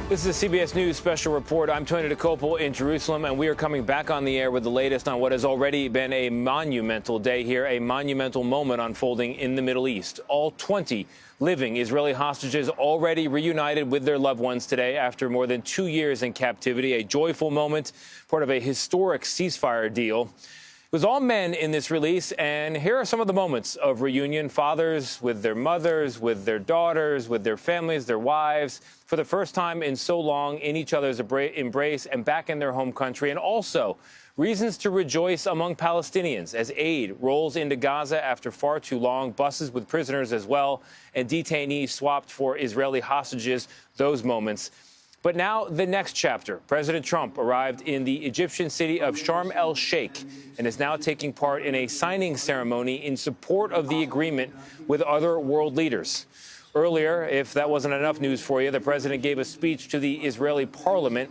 This is a CBS News Special Report. I'm Tony Dokoupil in Jerusalem, and we are coming back on the air with the latest on what has already been a monumental day here, a monumental moment unfolding in the Middle East. All 20 living Israeli hostages already reunited with their loved ones today after more than 2 years in captivity, a joyful moment, part of a historic ceasefire deal. It was all men in this release, and here are some of the moments of reunion. Fathers with their mothers, with their daughters, with their families, their wives, for the first time in so long in each other's embrace and back in their home country. And also reasons to rejoice among Palestinians as aid rolls into Gaza after far too long, buses with prisoners as well, and detainees swapped for Israeli hostages, those moments. But now the next chapter. President Trump arrived in the Egyptian city of Sharm El-Sheikh and is now taking part in a signing ceremony in support of the agreement with other world leaders. Earlier, if that wasn't enough news for you, the president gave a speech to the Israeli parliament,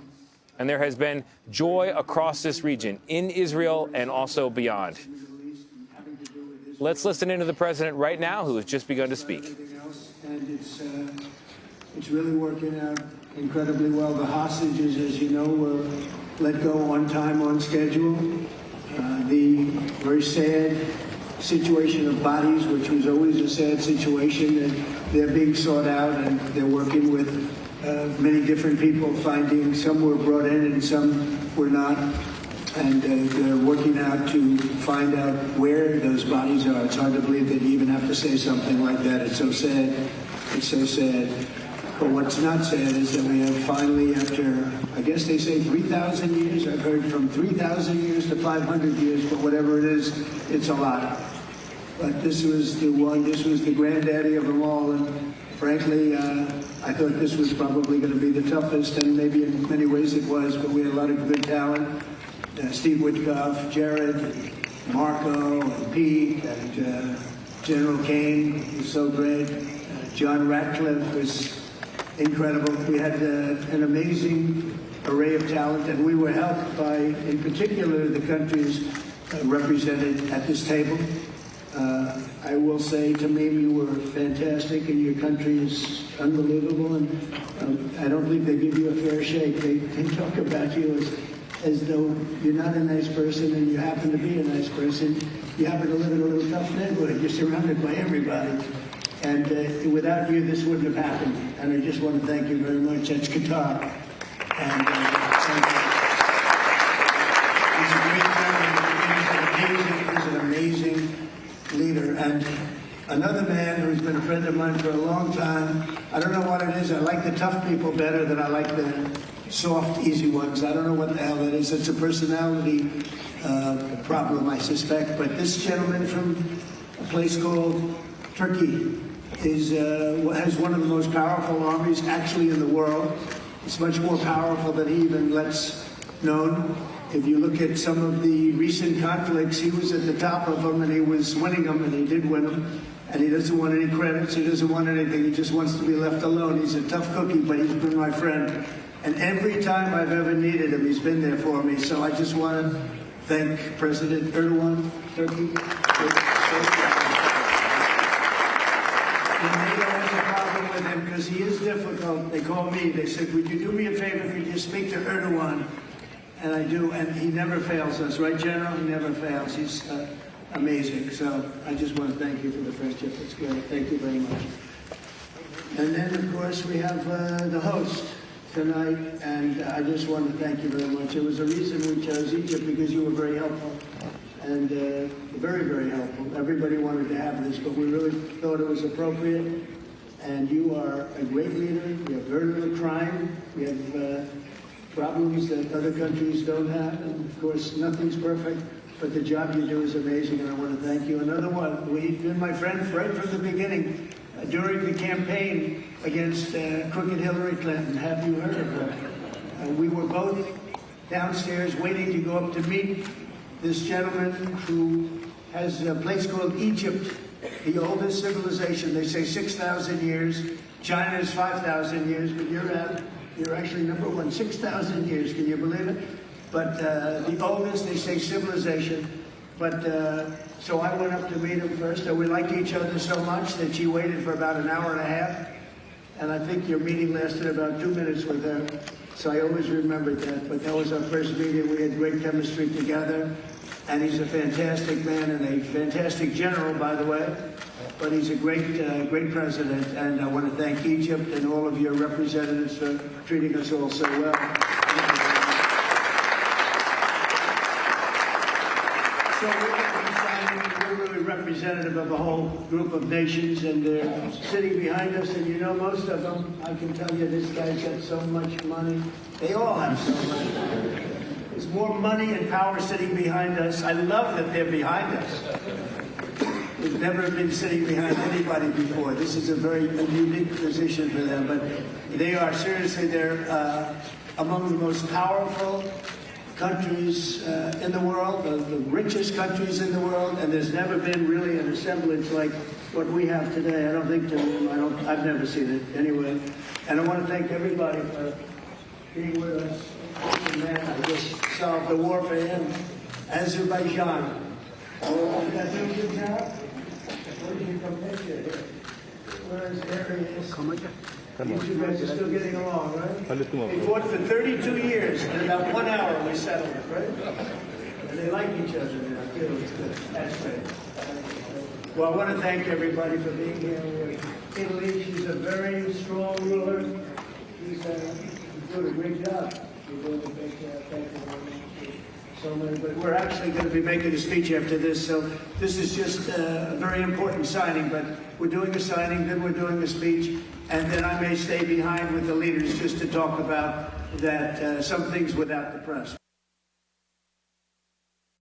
and there has been joy across this region, in Israel and also beyond. Let's listen into the president right now, who has just begun to speak. And it's really working out incredibly well. The hostages, as you know, were let go on time, on schedule. The very sad situation of bodies, which was always a sad situation, and they're being sought out, and they're working with many different people, finding some were brought in and some were not, and they're working out to find out where those bodies are. It's hard to believe that you even have to say something like that. It's so sad. It's so sad. But what's not sad is that we have finally, after, I guess they say 3,000 years, I've heard from 3,000 years to 500 years, but whatever it is, it's a lot. But this was the one, this was the granddaddy of them all, and frankly, I thought this was probably going to be the toughest, and maybe in many ways it was, but we had a lot of good talent. Steve Witkoff, Jared, Marco, and Pete, and General Kane was so great. John Ratcliffe was incredible. We had an amazing array of talent, and we were helped by, in particular, the countries represented at this table. I will say, to me, you were fantastic, and your country is unbelievable, and I don't think they give you a fair shake. They talk about you as though you're not a nice person, and you happen to be a nice person. You happen to live in a little tough neighborhood. You're surrounded by everybody. And without you, this wouldn't have happened. And I just want to thank you very much. That's Qatar. And he's an amazing leader. And another man who's been a friend of mine for a long time. I don't know what it is. I like the tough people better than I like the soft, easy ones. I don't know what the hell that is. It's a personality problem, I suspect. But this gentleman from a place called Turkey has one of the most powerful armies actually in the world. It's much more powerful than he even lets known. If you look at some of the recent conflicts, he was at the top of them, and he was winning them, and he did win them. And he doesn't want any credits. He doesn't want anything. He just wants to be left alone. He's a tough cookie, but he's been my friend. And every time I've ever needed him, he's been there for me. So I just want to thank President Erdogan, Turkey. And they have a problem with him because he is difficult. They call me. They said, would you do me a favor? Could you speak to Erdogan? And I do, and he never fails us. Right, General? He never fails. He's amazing. So I just want to thank you for the friendship. It's great. Thank you very much. And then, of course, we have the host tonight, and I just want to thank you very much. It was a reason we chose Egypt, because you were very helpful. And very, very helpful. Everybody wanted to have this, but we really thought it was appropriate. And you are a great leader. We have very little crime. We have problems that other countries don't have. And of course, nothing's perfect, but the job you do is amazing, and I want to thank you. Another one, we've been my friend right from the beginning. During the campaign against crooked Hillary Clinton, have you heard of her? We were both downstairs waiting to go up to meet this gentleman who has a place called Egypt, the oldest civilization. They say 6,000 years. China is 5,000 years, but you're actually number one. 6,000 years, can you believe it? But the oldest, they say, civilization. But so I went up to meet him first, and we liked each other so much that she waited for about an hour and a half. And I think your meeting lasted about 2 minutes with her, so I always remembered that. But that was our first meeting. We had great chemistry together, and he's a fantastic man and a fantastic general, by the way. But he's a great president, and I want to thank Egypt and all of your representatives for treating us all so well. So we're really representative of a whole group of nations, and they're sitting behind us, and you know most of them. I can tell you this guy's got so much money. They all have so much money. There's more money and power sitting behind us. I love that they're behind us. We've never been sitting behind anybody before. This is a very unique position for them, but they are seriously, they're among the most powerful countries in the world, the richest countries in the world, and there's never been really an assemblage like what we have today. I don't think I've never seen it anyway. And I want to thank everybody for being with us. Man, I just solved the war for him. Azerbaijan. Oh, did I do a good job? Where did you come next year? Where's areas? You guys are still getting along, right? They fought for 32 years, and about 1 hour we settled it, right? And they like each other now, too. It's good. That's great. Well, I want to thank everybody for being here. Italy, she's a very strong ruler. She's doing a great job. You're doing a great job. Thank you very much. So many, but we're actually going to be making a speech after this, so this is just a very important signing, but we're doing a signing, then we're doing a speech, and then I may stay behind with the leaders just to talk about that, some things without the press.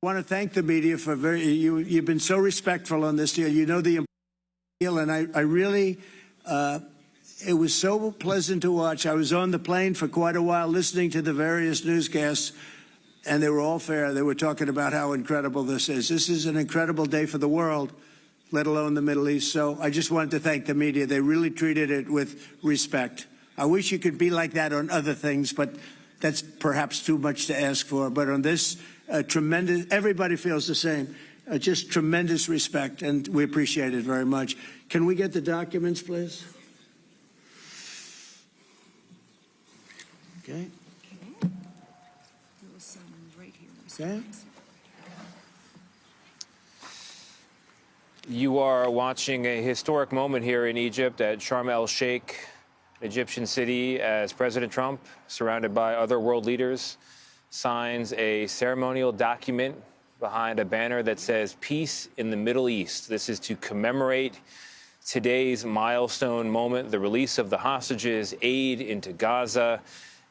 I want to thank the media for you've been so respectful on this deal. You know the deal, and I really, it was so pleasant to watch. I was on the plane for quite a while listening to the various newscasts, and they were all fair. They were talking about how incredible this is. This is an incredible day for the world, let alone the Middle East. So I just wanted to thank the media. They really treated it with respect. I wish you could be like that on other things, but that's perhaps too much to ask for. But on this, tremendous, everybody feels the same. Just tremendous respect, and we appreciate it very much. Can we get the documents, please? Okay. Okay. You are watching a historic moment here in Egypt at Sharm El-Sheikh, Egyptian city, as President Trump, surrounded by other world leaders, signs a ceremonial document behind a banner that says "Peace in the Middle East." This is to commemorate today's milestone moment, the release of the hostages, aid into Gaza,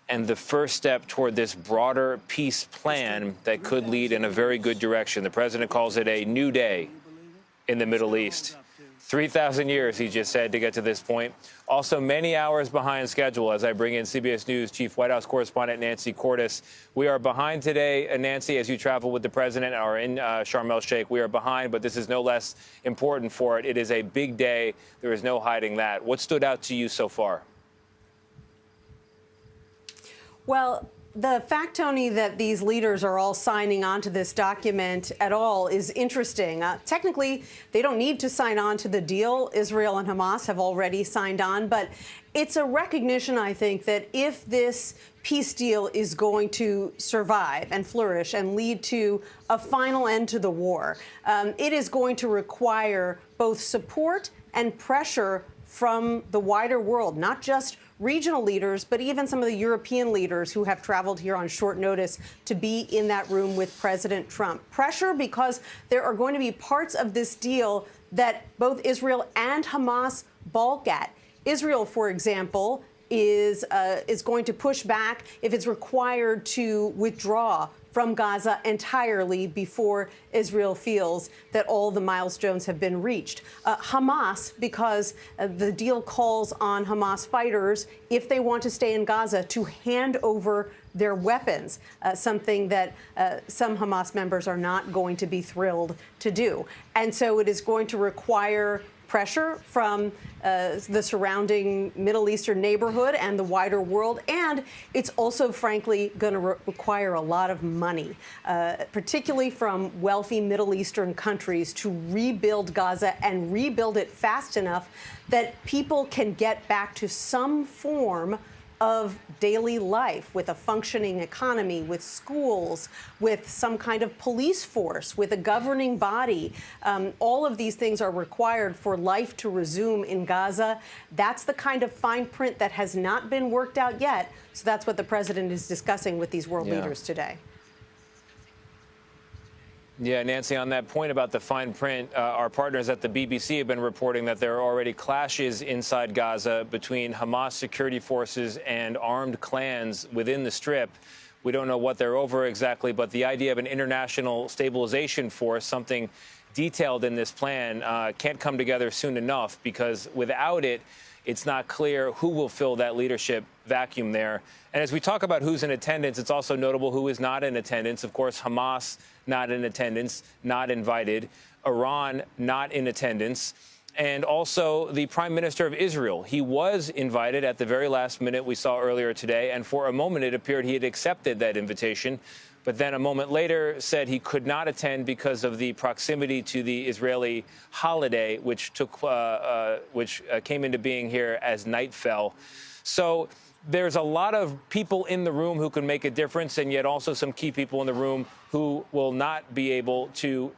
and the first step toward this broader peace plan that could lead in a very good direction. The president calls it a new day in the Middle East. 3,000 years, he just said, to get to this point. Also, many hours behind schedule as I bring in CBS News Chief White House correspondent Nancy Cordes. We are behind today, Nancy, as you travel with the president or in Sharm El-Sheikh. We are behind, but this is no less important for it. It is a big day. There is no hiding that. What stood out to you so far? Well, the fact, Tony, that these leaders are all signing on to this document at all is interesting. Technically, they don't need to sign on to the deal. Israel and Hamas have already signed on. But it's a recognition, I think, that if this peace deal is going to survive and flourish and lead to a final end to the war, it is going to require both support and pressure from the wider world, not just regional leaders, but even some of the European leaders who have traveled here on short notice to be in that room with President Trump. Pressure because there are going to be parts of this deal that both Israel and Hamas balk at. Israel, for example, is going to push back if it's required to withdraw from Gaza entirely before Israel feels that all the milestones have been reached. Hamas, because the deal calls on Hamas fighters, if they want to stay in Gaza, to hand over their weapons, something that some Hamas members are not going to be thrilled to do. And so it is going to require pressure from the surrounding Middle Eastern neighborhood and the wider world. And it's also, frankly, going to require a lot of money, particularly from wealthy Middle Eastern countries, to rebuild Gaza and rebuild it fast enough that people can get back to some form of daily life, with a functioning economy, with schools, with some kind of police force, with a governing body. All of these things are required for life to resume in Gaza. That's the kind of fine print that has not been worked out yet. So that's what the president is discussing with these world leaders today. Yeah, Nancy, on that point about the fine print, our partners at the BBC have been reporting that there are already clashes inside Gaza between Hamas security forces and armed clans within the Strip. We don't know what they're over exactly, but the idea of an international stabilization force, something detailed in this plan, can't come together soon enough, because without it, it's not clear who will fill that leadership vacuum there. And as we talk about who's in attendance, it's also notable who is not in attendance. Of course, Hamas not in attendance, not invited. Iran not in attendance. And also the Prime Minister of Israel. He was invited at the very last minute, we saw earlier today, and for a moment it appeared he had accepted that invitation, but then a moment later said he could not attend because of the proximity to the Israeli holiday, which came into being here as night fell. So there's a lot of people in the room who can make a difference, and yet also some key people in the room who will not be able to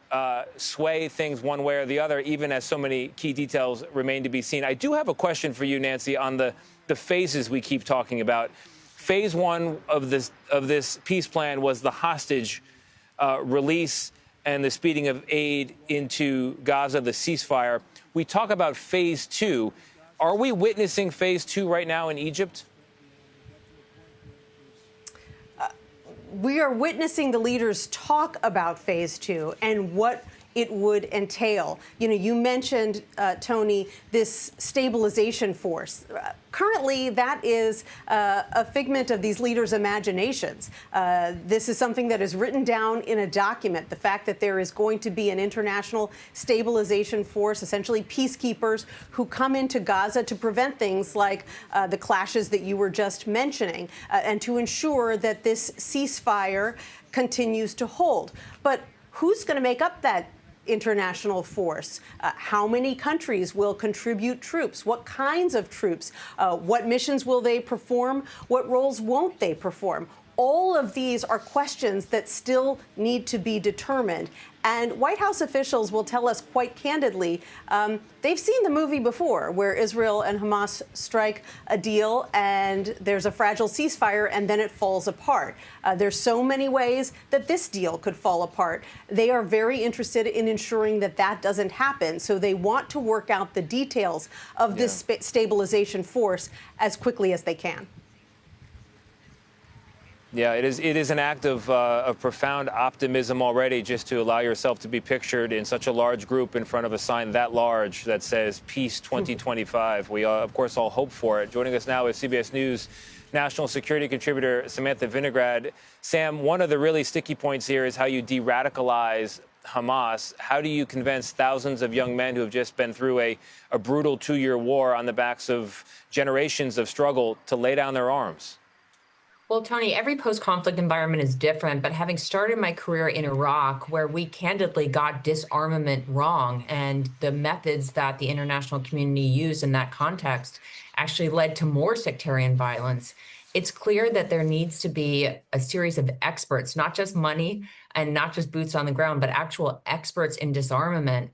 sway things one way or the other, even as so many key details remain to be seen. I do have a question for you, Nancy, on the phases we keep talking about. Phase one of this peace plan was the hostage release and the speeding of aid into Gaza, the ceasefire. We talk about phase two. Are we witnessing phase two right now in Egypt? We are witnessing the leaders talk about phase two and what it would entail. You know, you mentioned, Tony, this stabilization force. Currently, that is a figment of these leaders' imaginations. This is something that is written down in a document. The fact that there is going to be an international stabilization force, essentially peacekeepers, who come into Gaza to prevent things like the clashes that you were just mentioning, and to ensure that this ceasefire continues to hold. But who's going to make up that international force? How many countries will contribute troops? What kinds of troops? What missions will they perform? What roles won't they perform? All of these are questions that still need to be determined. And White House officials will tell us quite candidly, they've seen the movie before, where Israel and Hamas strike a deal and there's a fragile ceasefire and then it falls apart. There's so many ways that this deal could fall apart. They are very interested in ensuring that that doesn't happen. So they want to work out the details of this stabilization force as quickly as they can. Yeah, it is an act of profound optimism already, just to allow yourself to be pictured in such a large group in front of a sign that large that says Peace 2025. We, of course, all hope for it. Joining us now is CBS News national security contributor Samantha Vinograd. Sam, one of the really sticky points here is how you de-radicalize Hamas. How do you convince thousands of young men who have just been through a brutal 2-year war on the backs of generations of struggle to lay down their arms? Well, Tony, every post-conflict environment is different, but having started my career in Iraq, where we candidly got disarmament wrong, and the methods that the international community used in that context actually led to more sectarian violence, it's clear that there needs to be a series of experts, not just money and not just boots on the ground, but actual experts in disarmament,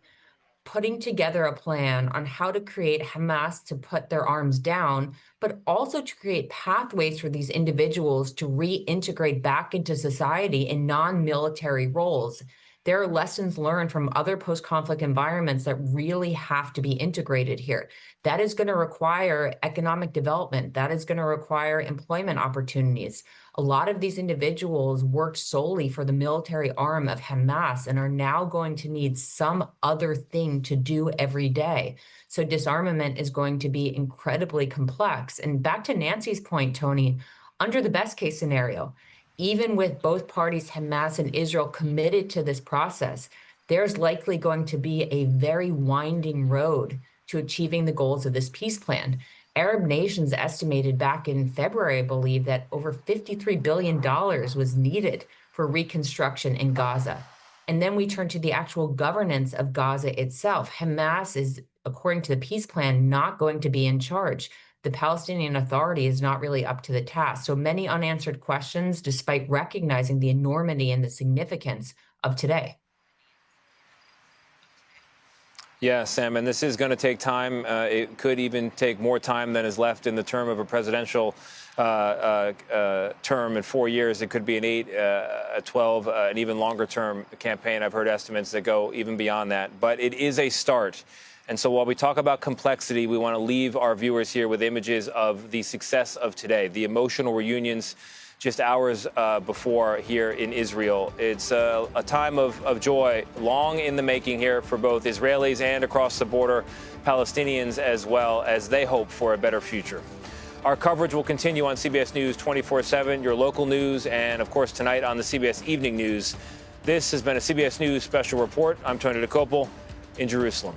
putting together a plan on how to create Hamas to put their arms down, but also to create pathways for these individuals to reintegrate back into society in non-military roles. There are lessons learned from other post-conflict environments that really have to be integrated here. That is going to require economic development. That is going to require employment opportunities. A lot of these individuals worked solely for the military arm of Hamas and are now going to need some other thing to do every day. So disarmament is going to be incredibly complex. And back to Nancy's point, Tony, under the best case scenario, even with both parties, Hamas and Israel, committed to this process, there's likely going to be a very winding road to achieving the goals of this peace plan. Arab nations estimated back in February, I believe, that over $53 billion was needed for reconstruction in Gaza. And then we turn to the actual governance of Gaza itself. Hamas is, according to the peace plan, not going to be in charge. The Palestinian Authority is not really up to the task. So many unanswered questions, despite recognizing the enormity and the significance of today. Yeah, Sam, and this is going to take time. It could even take more time than is left in the term of a presidential term in 4 years. It could be an 8, a 12, an even longer term campaign. I've heard estimates that go even beyond that. But it is a start. And so while we talk about complexity, we want to leave our viewers here with images of the success of today, the emotional reunions just hours before here in Israel. It's a time of joy, long in the making here for both Israelis and across the border Palestinians, as well as they hope for a better future. Our coverage will continue on CBS News 24/7, your local news, and of course tonight on the CBS Evening News. This has been a CBS News Special Report. I'm Tony Dokoupil in Jerusalem.